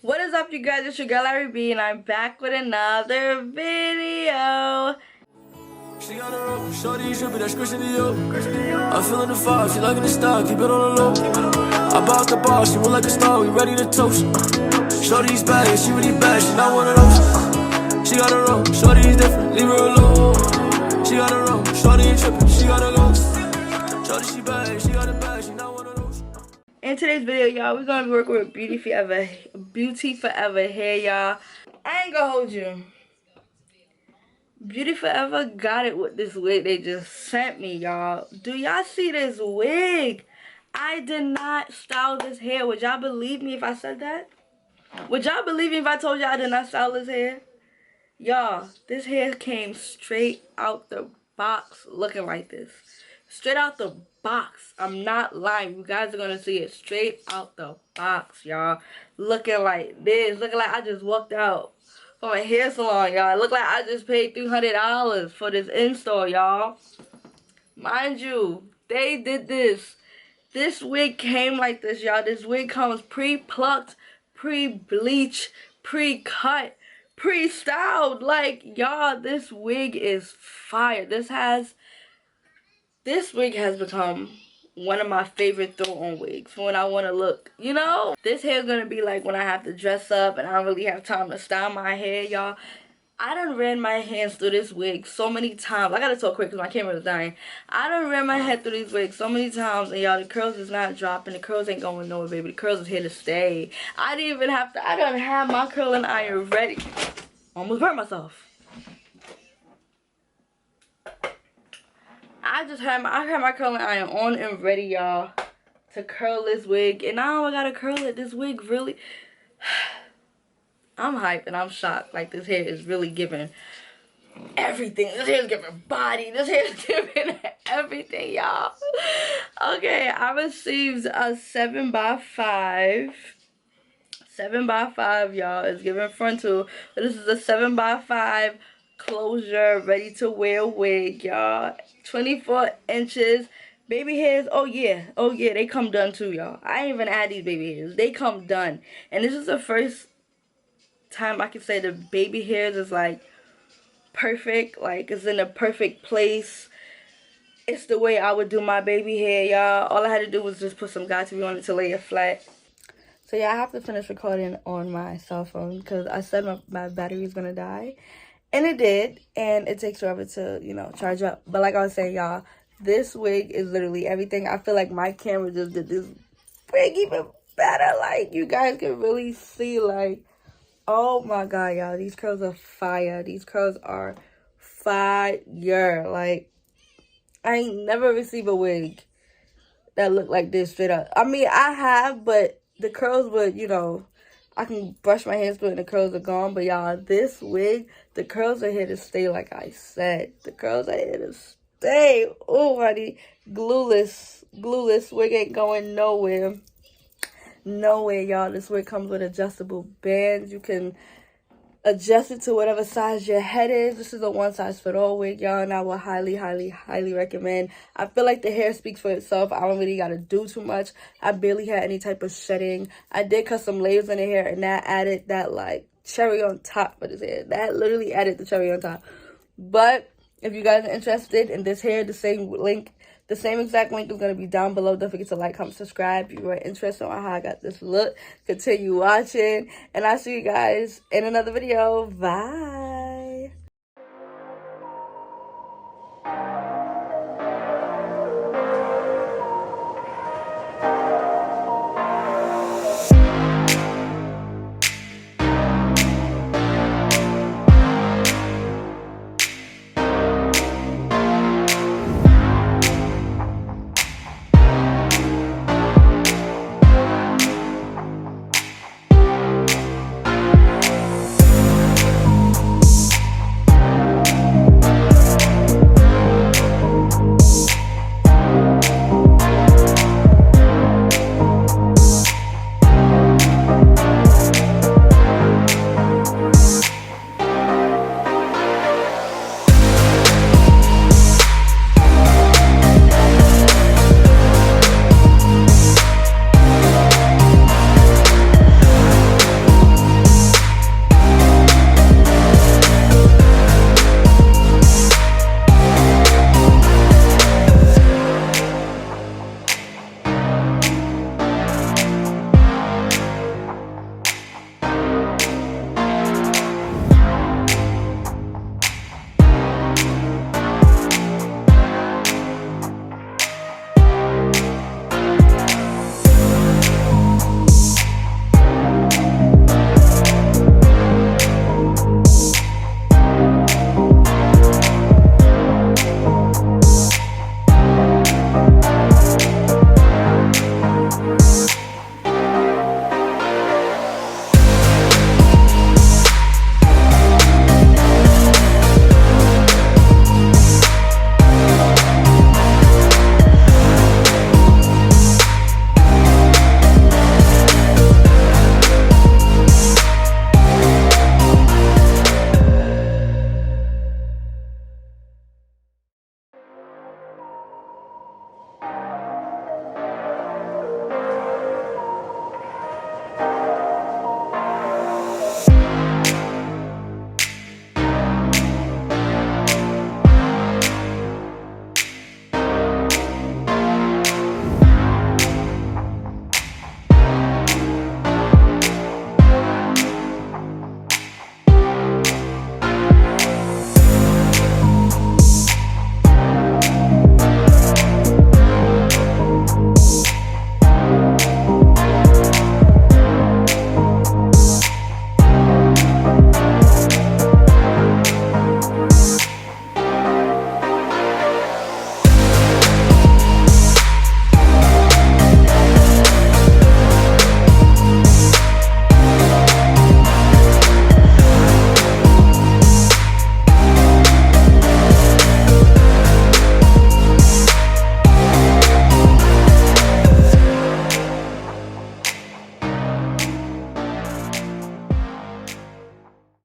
What is up, you guys? It's your girl ARIE, and I'm back with another video. She got her up, shorty, should be that squishing the up. I'm feeling the vibe, she liking the style, keep it on the low. I bought the bar, she look like a star, we ready to toast. Shorty's bad, she really bad, she not one of those. She got her up, shorty's different, leave her alone. She got her up, shorty ain't tripping, she got her go. Shorty, she bad, she got it bad, she not one of those. In today's video, y'all, we're gonna be working with Beauty Forever hair, y'all. I ain't gonna hold you. Beauty Forever got it with this wig they just sent me, y'all. Do y'all see this wig? I did not style this hair. Would y'all believe me if I said that? Would y'all believe me if I told y'all I did not style this hair? Y'all, this hair came straight out the box looking like this. Straight out the box. I'm not lying. You guys are going to see it straight out the box, y'all. Looking like this. Looking like I just walked out from a hair salon, y'all. It looked like I just paid $300 for this install, y'all. Mind you, they did this. This wig came like this, y'all. This wig comes pre-plucked, pre-bleached, pre-cut, pre-styled. Like, y'all, this wig is fire. This wig has become one of my favorite throw-on wigs for when I want to look, you know? This hair is going to be like when I have to dress up and I don't really have time to style my hair, y'all. I done ran my hands through this wig so many times. I gotta talk quick because my camera is dying. I done ran my head through these wigs so many times, and y'all, the curls is not dropping. The curls ain't going nowhere, baby. The curls is here to stay. I didn't even have to. I done have my curling iron ready. Almost burnt myself. I had my curling iron on and ready, y'all, to curl this wig. And now I gotta curl it. This wig really... I'm hyped and I'm shocked. Like, this hair is really giving everything. This hair is giving body. This hair is giving everything, y'all. Okay, I received a 7x5. 7x5, y'all. It's giving frontal. But this is a 7x5 closure, ready to wear wig, y'all. 24 inches. Baby hairs, oh yeah, they come done too, y'all. I ain't even add these baby hairs. They come done. And this is the first time I can say the baby hairs is like perfect, like it's in a perfect place. It's the way I would do my baby hair, y'all. All I had to do was just put some Got2b on it to lay it flat. So yeah, I have to finish recording on my cell phone because I said my battery is gonna die, and it did, and it takes forever to, you know, charge up. But like I was saying, y'all, this wig is literally everything. I feel like my camera just did this wig even better. Like, you guys can really see, like, oh my god, y'all, these curls are fire. These curls are fire. Like, I ain't never received a wig that looked like this straight up. I mean, I have, but the curls would, you know, I can brush my hands through it and the curls are gone. But y'all, this wig, the curls are here to stay, like I said. The curls are here to stay. Oh, honey, glueless wig ain't going nowhere. Nowhere, y'all. This wig comes with adjustable bands. You can adjust it to whatever size your head is. This is a one size fit all wig, y'all, and I will highly recommend. I feel like the hair speaks for itself. I don't really gotta do too much. I barely had any type of shedding. I did cut some layers in the hair, and that added that, like, cherry on top for this hair. That literally added the cherry on top. But if you guys are interested in this hair, the same exact link is going to be down below. Don't forget to like, comment, subscribe if you are interested on how I got this look. Continue watching. And I'll see you guys in another video. Bye.